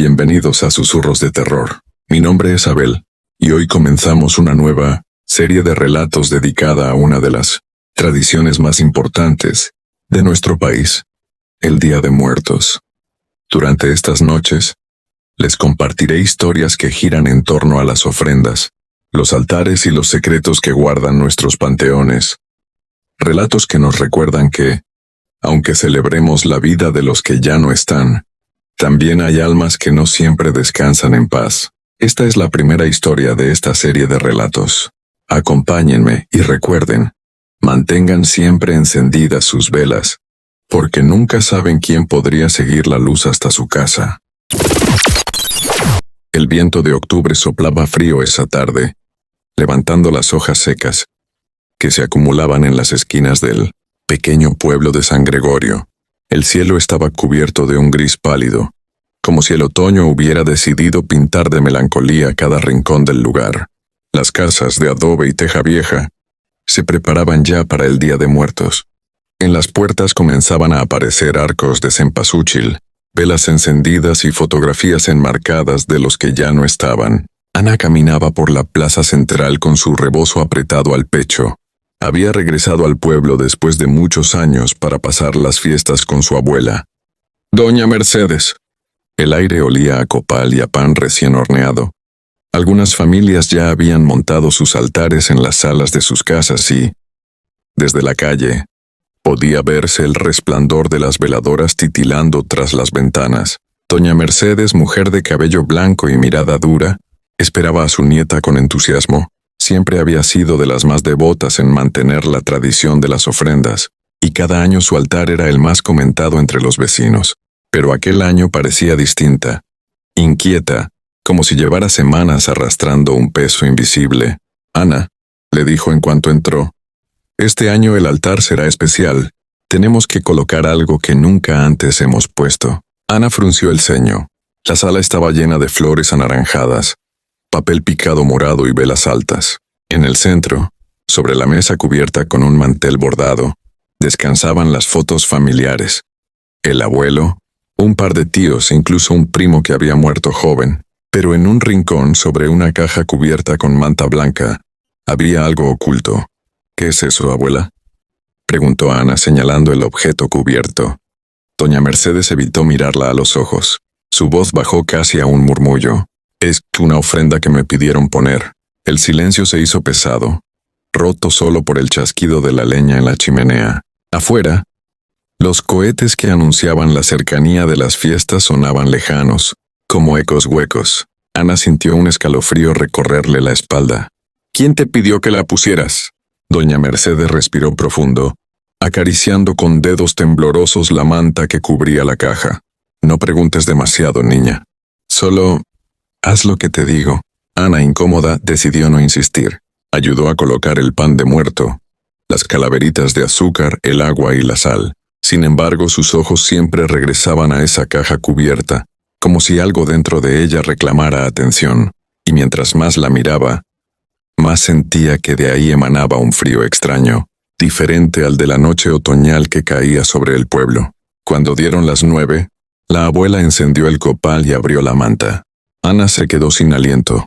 Bienvenidos a Susurros de Terror. Mi nombre es Abel, y hoy comenzamos una nueva serie de relatos dedicada a una de las tradiciones más importantes de nuestro país, el Día de Muertos. Durante estas noches, les compartiré historias que giran en torno a las ofrendas, los altares y los secretos que guardan nuestros panteones. Relatos que nos recuerdan que, aunque celebremos la vida de los que ya no están, también hay almas que no siempre descansan en paz. Esta es la primera historia de esta serie de relatos. Acompáñenme y recuerden, mantengan siempre encendidas sus velas, porque nunca saben quién podría seguir la luz hasta su casa. El viento de octubre soplaba frío esa tarde, levantando las hojas secas, que se acumulaban en las esquinas del pequeño pueblo de San Gregorio. El cielo estaba cubierto de un gris pálido, como si el otoño hubiera decidido pintar de melancolía cada rincón del lugar. Las casas de adobe y teja vieja se preparaban ya para el Día de Muertos. En las puertas comenzaban a aparecer arcos de cempasúchil, velas encendidas y fotografías enmarcadas de los que ya no estaban. Ana caminaba por la plaza central con su rebozo apretado al pecho. Había regresado al pueblo después de muchos años para pasar las fiestas con su abuela, Doña Mercedes. El aire olía a copal y a pan recién horneado. Algunas familias ya habían montado sus altares en las salas de sus casas y, desde la calle, podía verse el resplandor de las veladoras titilando tras las ventanas. Doña Mercedes, mujer de cabello blanco y mirada dura, esperaba a su nieta con entusiasmo. Siempre había sido de las más devotas en mantener la tradición de las ofrendas, y cada año su altar era el más comentado entre los vecinos. Pero aquel año parecía distinta, inquieta, como si llevara semanas arrastrando un peso invisible. Ana, le dijo en cuanto entró, este año el altar será especial. Tenemos que colocar algo que nunca antes hemos puesto. Ana frunció el ceño. La sala estaba llena de flores anaranjadas, papel picado morado y velas altas. En el centro, sobre la mesa cubierta con un mantel bordado, descansaban las fotos familiares. El abuelo, un par de tíos e incluso un primo que había muerto joven. Pero en un rincón, sobre una caja cubierta con manta blanca, había algo oculto. ¿Qué es eso, abuela?, preguntó Ana señalando el objeto cubierto. Doña Mercedes evitó mirarla a los ojos. Su voz bajó casi a un murmullo. Es una ofrenda que me pidieron poner. El silencio se hizo pesado, roto solo por el chasquido de la leña en la chimenea. Afuera, los cohetes que anunciaban la cercanía de las fiestas sonaban lejanos, como ecos huecos. Ana sintió un escalofrío recorrerle la espalda. ¿Quién te pidió que la pusieras? Doña Mercedes respiró profundo, acariciando con dedos temblorosos la manta que cubría la caja. No preguntes demasiado, niña. Solo haz lo que te digo. Ana, incómoda, decidió no insistir. Ayudó a colocar el pan de muerto, las calaveritas de azúcar, el agua y la sal. Sin embargo, sus ojos siempre regresaban a esa caja cubierta, como si algo dentro de ella reclamara atención, y mientras más la miraba, más sentía que de ahí emanaba un frío extraño, diferente al de la noche otoñal que caía sobre el pueblo. Cuando dieron las 9, la abuela encendió el copal y abrió la manta. Ana se quedó sin aliento.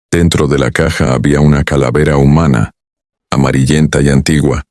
Dentro de la caja había una calavera humana, amarillenta y antigua,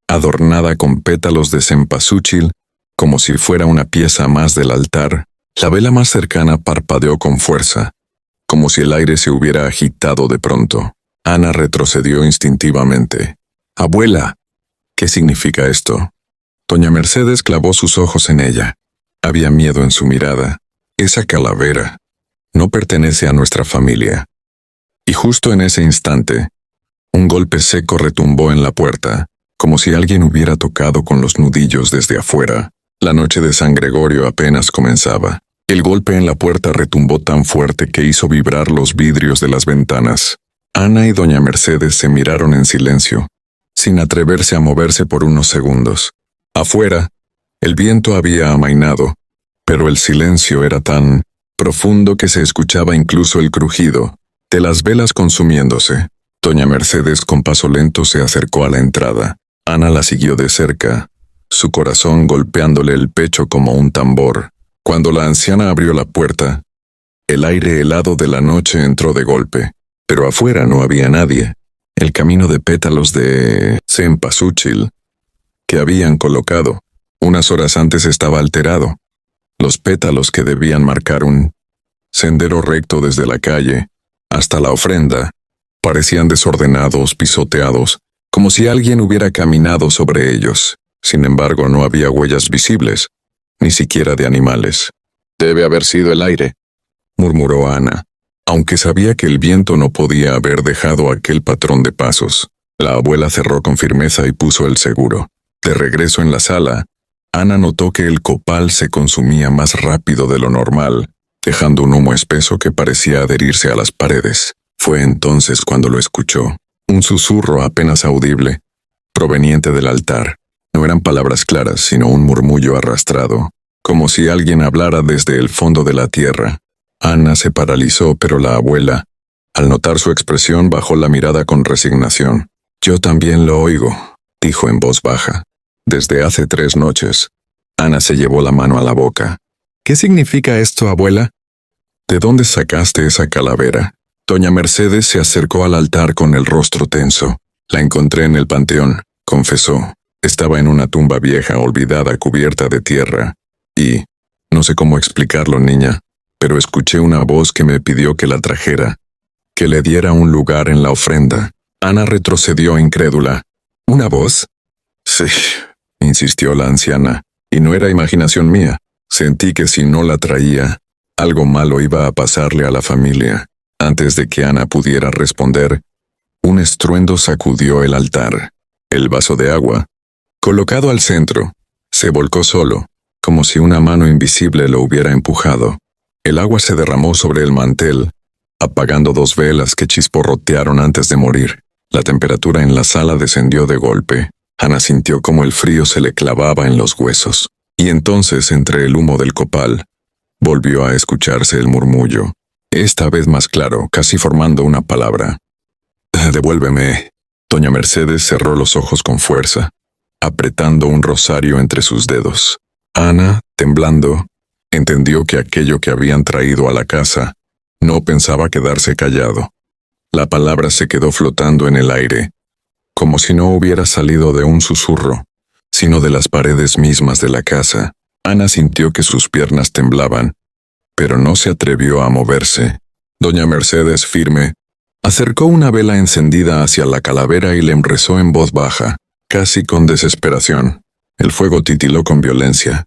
adornada con pétalos de cempasúchil, como si fuera una pieza más del altar. La vela más cercana parpadeó con fuerza, como si el aire se hubiera agitado de pronto. Ana retrocedió instintivamente. «Abuela, ¿qué significa esto?» Doña Mercedes clavó sus ojos en ella. Había miedo en su mirada. «Esa calavera no pertenece a nuestra familia». Y justo en ese instante, un golpe seco retumbó en la puerta, como si alguien hubiera tocado con los nudillos desde afuera. La noche de San Gregorio apenas comenzaba. El golpe en la puerta retumbó tan fuerte que hizo vibrar los vidrios de las ventanas. Ana y Doña Mercedes se miraron en silencio, sin atreverse a moverse por unos segundos. Afuera, el viento había amainado, pero el silencio era tan profundo que se escuchaba incluso el crujido de las velas consumiéndose. Doña Mercedes con paso lento se acercó a la entrada. Ana la siguió de cerca, su corazón golpeándole el pecho como un tambor. Cuando la anciana abrió la puerta, El aire helado de la noche entró de golpe, pero afuera no había nadie. El camino de pétalos de cempasúchil que habían colocado unas horas antes estaba alterado. Los pétalos que debían marcar un sendero recto desde la calle hasta la ofrenda parecían desordenados, pisoteados, como si alguien hubiera caminado sobre ellos. Sin embargo, no había huellas visibles, ni siquiera de animales. «Debe haber sido el aire», murmuró Ana, aunque sabía que el viento no podía haber dejado aquel patrón de pasos. La abuela cerró con firmeza y puso el seguro. De regreso en la sala, Ana notó que el copal se consumía más rápido de lo normal, dejando un humo espeso que parecía adherirse a las paredes. Fue entonces cuando lo escuchó. Un susurro apenas audible, proveniente del altar. No eran palabras claras, sino un murmullo arrastrado, como si alguien hablara desde el fondo de la tierra. Ana se paralizó, pero la abuela, al notar su expresión, bajó la mirada con resignación. «Yo también lo oigo», dijo en voz baja. «Desde hace 3 noches». Ana se llevó la mano a la boca. «¿Qué significa esto, abuela?» «¿De dónde sacaste esa calavera?» Doña Mercedes se acercó al altar con el rostro tenso. «La encontré en el panteón», confesó. «Estaba en una tumba vieja, olvidada, cubierta de tierra. Y no sé cómo explicarlo, niña, pero escuché una voz que me pidió que la trajera, que le diera un lugar en la ofrenda». Ana retrocedió incrédula. «¿Una voz?» «Sí», insistió la anciana, y no era imaginación mía. Sentí que si no la traía, algo malo iba a pasarle a la familia. Antes de que Ana pudiera responder, un estruendo sacudió el altar. El vaso de agua, colocado al centro, se volcó solo, como si una mano invisible lo hubiera empujado. El agua se derramó sobre el mantel, apagando 2 velas que chisporrotearon antes de morir. La temperatura en la sala descendió de golpe. Ana sintió como el frío se le clavaba en los huesos. Y entonces, entre el humo del copal, volvió a escucharse el murmullo, esta vez más claro, casi formando una palabra. «Devuélveme». Doña Mercedes cerró los ojos con fuerza, apretando un rosario entre sus dedos. Ana, temblando, entendió que aquello que habían traído a la casa no pensaba quedarse callado. La palabra se quedó flotando en el aire, como si no hubiera salido de un susurro, sino de las paredes mismas de la casa. Ana sintió que sus piernas temblaban, pero no se atrevió a moverse. Doña Mercedes, firme, acercó una vela encendida hacia la calavera y le rezó en voz baja, casi con desesperación. El fuego titiló con violencia,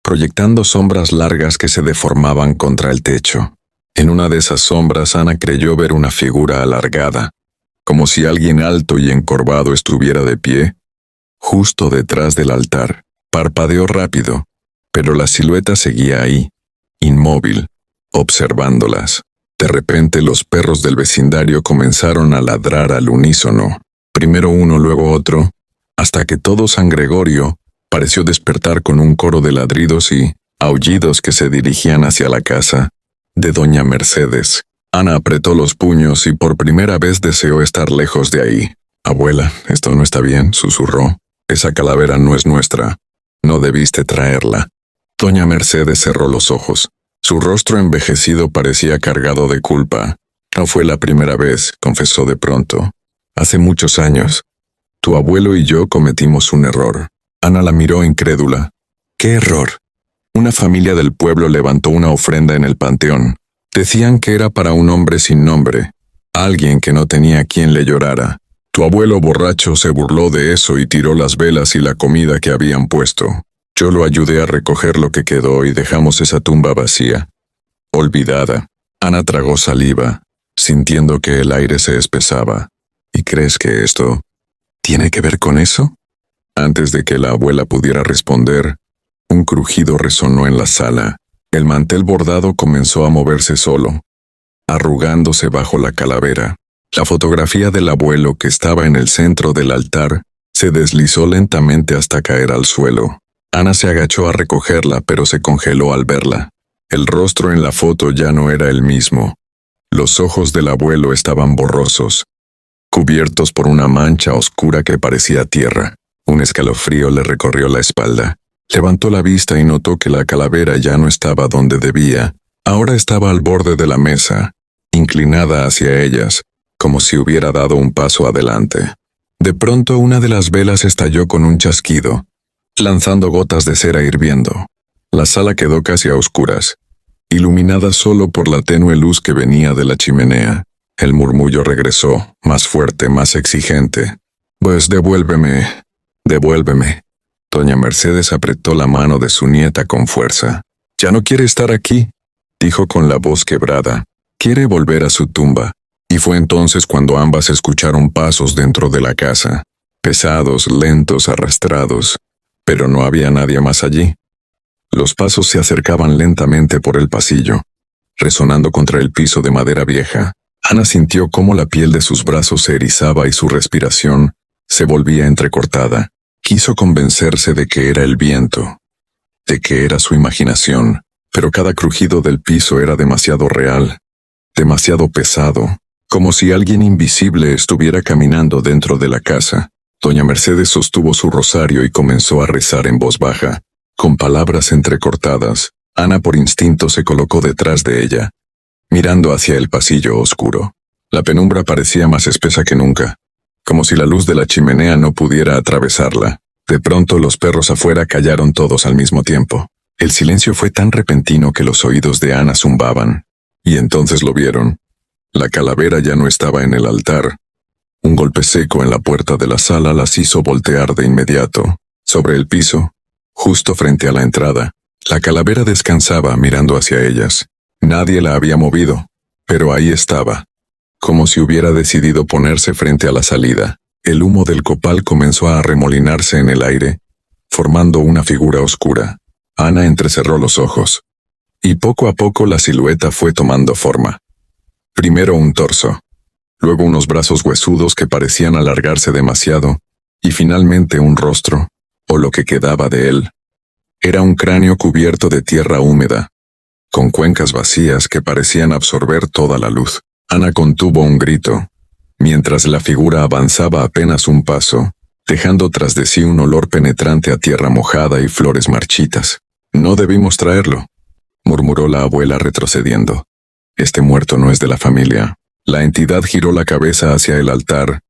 proyectando sombras largas que se deformaban contra el techo. En una de esas sombras Ana creyó ver una figura alargada, como si alguien alto y encorvado estuviera de pie, justo detrás del altar. Parpadeó rápido, pero la silueta seguía ahí, inmóvil, observándolas. De repente los perros del vecindario comenzaron a ladrar al unísono, primero uno, luego otro, hasta que todo San Gregorio pareció despertar con un coro de ladridos y aullidos que se dirigían hacia la casa de Doña Mercedes. Ana apretó los puños y por primera vez deseó estar lejos de ahí. «Abuela, esto no está bien», susurró. «Esa calavera no es nuestra. No debiste traerla». Doña Mercedes cerró los ojos. Su rostro envejecido parecía cargado de culpa. «No fue la primera vez», confesó de pronto. «Hace muchos años, tu abuelo y yo cometimos un error». Ana la miró incrédula. «¿Qué error?» Una familia del pueblo levantó una ofrenda en el panteón. Decían que era para un hombre sin nombre, alguien que no tenía quien le llorara. Tu abuelo borracho se burló de eso y tiró las velas y la comida que habían puesto. Yo lo ayudé a recoger lo que quedó y dejamos esa tumba vacía, olvidada». Ana tragó saliva, sintiendo que el aire se espesaba. «¿Y crees que esto tiene que ver con eso?» Antes de que la abuela pudiera responder, un crujido resonó en la sala. El mantel bordado comenzó a moverse solo, arrugándose bajo la calavera. La fotografía del abuelo que estaba en el centro del altar se deslizó lentamente hasta caer al suelo. Ana se agachó a recogerla, pero se congeló al verla. El rostro en la foto ya no era el mismo. Los ojos del abuelo estaban borrosos, cubiertos por una mancha oscura que parecía tierra. Un escalofrío le recorrió la espalda. Levantó la vista y notó que la calavera ya no estaba donde debía. Ahora estaba al borde de la mesa, inclinada hacia ellas, como si hubiera dado un paso adelante. De pronto una de las velas estalló con un chasquido, lanzando gotas de cera hirviendo. La sala quedó casi a oscuras, iluminada solo por la tenue luz que venía de la chimenea. El murmullo regresó, más fuerte, más exigente. «Pues devuélveme, devuélveme». Doña Mercedes apretó la mano de su nieta con fuerza. «¿Ya no quiere estar aquí?», dijo con la voz quebrada. «Quiere volver a su tumba». Y fue entonces cuando ambas escucharon pasos dentro de la casa, pesados, lentos, arrastrados, pero no había nadie más allí. Los pasos se acercaban lentamente por el pasillo, resonando contra el piso de madera vieja. Ana sintió cómo la piel de sus brazos se erizaba y su respiración se volvía entrecortada. Quiso convencerse de que era el viento, de que era su imaginación, pero cada crujido del piso era demasiado real, demasiado pesado, como si alguien invisible estuviera caminando dentro de la casa. Doña Mercedes sostuvo su rosario y comenzó a rezar en voz baja, con palabras entrecortadas. Ana por instinto se colocó detrás de ella, mirando hacia el pasillo oscuro. La penumbra parecía más espesa que nunca, como si la luz de la chimenea no pudiera atravesarla. De pronto los perros afuera callaron todos al mismo tiempo. El silencio fue tan repentino que los oídos de Ana zumbaban, y entonces lo vieron. La calavera ya no estaba en el altar. Un golpe seco en la puerta de la sala las hizo voltear de inmediato. Sobre el piso, justo frente a la entrada, la calavera descansaba mirando hacia ellas. Nadie la había movido, pero ahí estaba, como si hubiera decidido ponerse frente a la salida. El humo del copal comenzó a arremolinarse en el aire, formando una figura oscura. Ana entrecerró los ojos, y poco a poco la silueta fue tomando forma. Primero un torso, luego unos brazos huesudos que parecían alargarse demasiado, y finalmente un rostro, o lo que quedaba de él. Era un cráneo cubierto de tierra húmeda, con cuencas vacías que parecían absorber toda la luz. Ana contuvo un grito, mientras la figura avanzaba apenas un paso, dejando tras de sí un olor penetrante a tierra mojada y flores marchitas. «No debimos traerlo», murmuró la abuela retrocediendo. «Este muerto no es de la familia». La entidad giró la cabeza hacia el altar,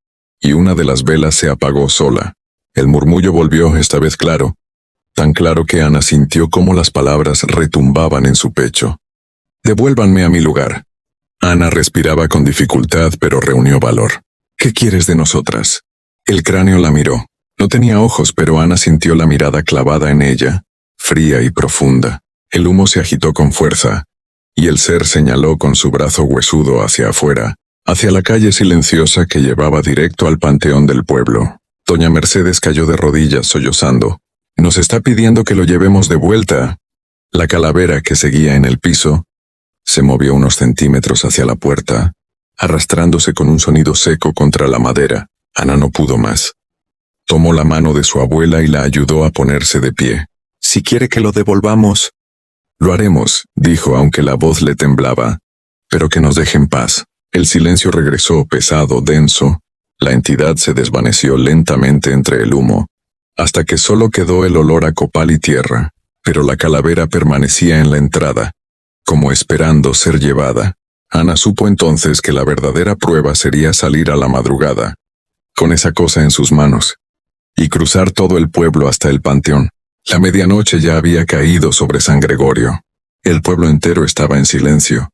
y una de las velas se apagó sola. El murmullo volvió, esta vez claro, tan claro que Ana sintió cómo las palabras retumbaban en su pecho. «Devuélvanme a mi lugar». Ana respiraba con dificultad, pero reunió valor. «¿Qué quieres de nosotras?». El cráneo la miró. No tenía ojos, pero Ana sintió la mirada clavada en ella, fría y profunda. El humo se agitó con fuerza, y el ser señaló con su brazo huesudo hacia afuera, hacia la calle silenciosa que llevaba directo al panteón del pueblo. Doña Mercedes cayó de rodillas sollozando. «Nos está pidiendo que lo llevemos de vuelta». La calavera, que seguía en el piso, se movió unos centímetros hacia la puerta, arrastrándose con un sonido seco contra la madera. Ana no pudo más. Tomó la mano de su abuela y la ayudó a ponerse de pie. «Si quiere que lo devolvamos». «Lo haremos», dijo, aunque la voz le temblaba. «Pero que nos deje en paz». El silencio regresó pesado, denso. La entidad se desvaneció lentamente entre el humo, hasta que solo quedó el olor a copal y tierra. Pero la calavera permanecía en la entrada, como esperando ser llevada. Ana supo entonces que la verdadera prueba sería salir a la madrugada, con esa cosa en sus manos, y cruzar todo el pueblo hasta el panteón. La medianoche ya había caído sobre San Gregorio. El pueblo entero estaba en silencio,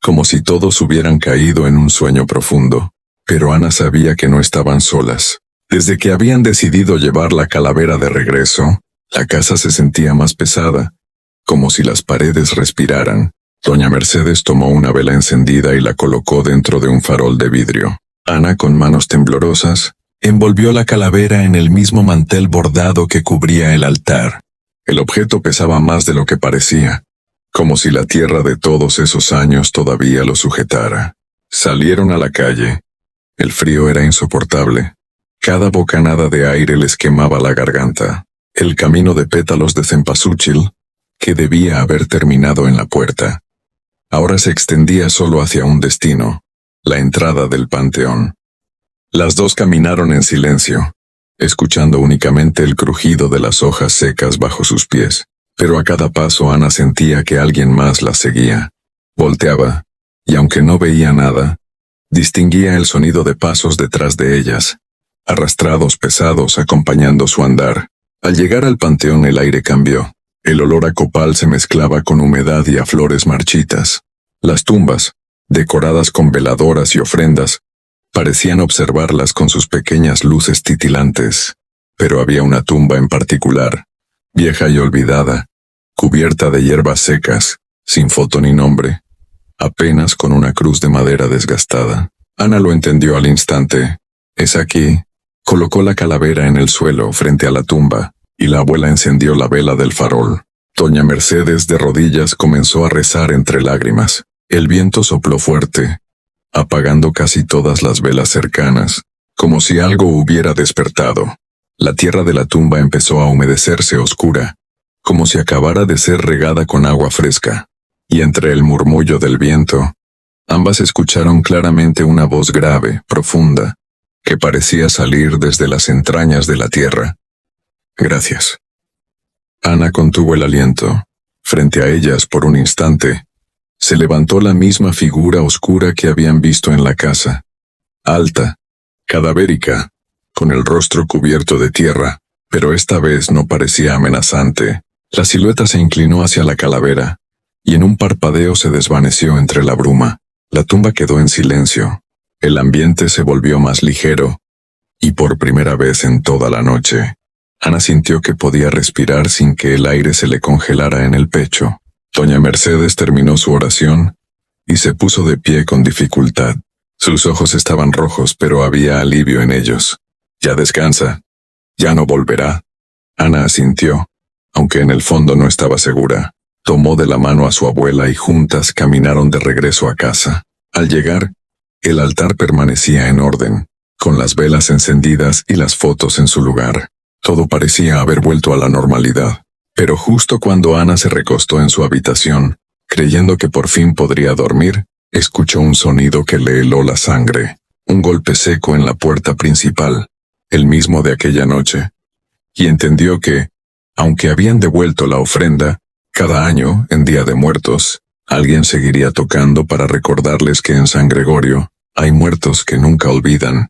como si todos hubieran caído en un sueño profundo. Pero Ana sabía que no estaban solas. Desde que habían decidido llevar la calavera de regreso, la casa se sentía más pesada, como si las paredes respiraran. Doña Mercedes tomó una vela encendida y la colocó dentro de un farol de vidrio. Ana, con manos temblorosas, envolvió la calavera en el mismo mantel bordado que cubría el altar. El objeto pesaba más de lo que parecía, como si la tierra de todos esos años todavía lo sujetara. Salieron a la calle. El frío era insoportable. Cada bocanada de aire les quemaba la garganta. El camino de pétalos de cempasúchil, que debía haber terminado en la puerta, ahora se extendía solo hacia un destino, la entrada del panteón. Las dos caminaron en silencio, escuchando únicamente el crujido de las hojas secas bajo sus pies, pero a cada paso Ana sentía que alguien más las seguía. Volteaba, y aunque no veía nada, distinguía el sonido de pasos detrás de ellas, arrastrados pesados acompañando su andar. Al llegar al panteón el aire cambió. El olor a copal se mezclaba con humedad y a flores marchitas. Las tumbas, decoradas con veladoras y ofrendas, parecían observarlas con sus pequeñas luces titilantes. Pero había una tumba en particular, vieja y olvidada, cubierta de hierbas secas, sin foto ni nombre, apenas con una cruz de madera desgastada. Ana lo entendió al instante. Es aquí. Colocó la calavera en el suelo frente a la tumba, y la abuela encendió la vela del farol. Doña Mercedes, de rodillas, comenzó a rezar entre lágrimas. El viento sopló fuerte, apagando casi todas las velas cercanas, como si algo hubiera despertado. La tierra de la tumba empezó a humedecerse oscura, como si acabara de ser regada con agua fresca, y entre el murmullo del viento, ambas escucharon claramente una voz grave, profunda, que parecía salir desde las entrañas de la tierra. Gracias. Ana contuvo el aliento. Frente a ellas, por un instante, se levantó la misma figura oscura que habían visto en la casa. Alta, cadavérica, con el rostro cubierto de tierra, pero esta vez no parecía amenazante. La silueta se inclinó hacia la calavera, y en un parpadeo se desvaneció entre la bruma. La tumba quedó en silencio. El ambiente se volvió más ligero, y por primera vez en toda la noche, Ana sintió que podía respirar sin que el aire se le congelara en el pecho. Doña Mercedes terminó su oración, y se puso de pie con dificultad. Sus ojos estaban rojos, pero había alivio en ellos. Ya descansa. Ya no volverá. Ana asintió, aunque en el fondo no estaba segura. Tomó de la mano a su abuela y juntas caminaron de regreso a casa. Al llegar, el altar permanecía en orden, con las velas encendidas y las fotos en su lugar. Todo parecía haber vuelto a la normalidad. Pero justo cuando Ana se recostó en su habitación, creyendo que por fin podría dormir, escuchó un sonido que le heló la sangre. Un golpe seco en la puerta principal, el mismo de aquella noche. Y entendió que, aunque habían devuelto la ofrenda, cada año, en Día de Muertos, alguien seguiría tocando para recordarles que en San Gregorio hay muertos que nunca olvidan.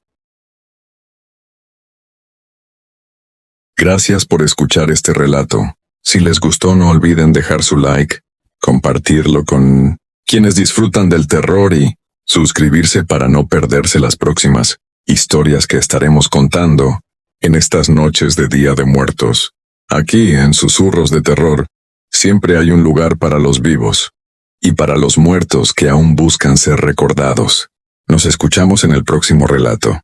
Gracias por escuchar este relato. Si les gustó, no olviden dejar su like, compartirlo con quienes disfrutan del terror y suscribirse para no perderse las próximas historias que estaremos contando en estas noches de Día de Muertos. Aquí, en Susurros de Terror, siempre hay un lugar para los vivos y para los muertos que aún buscan ser recordados. Nos escuchamos en el próximo relato.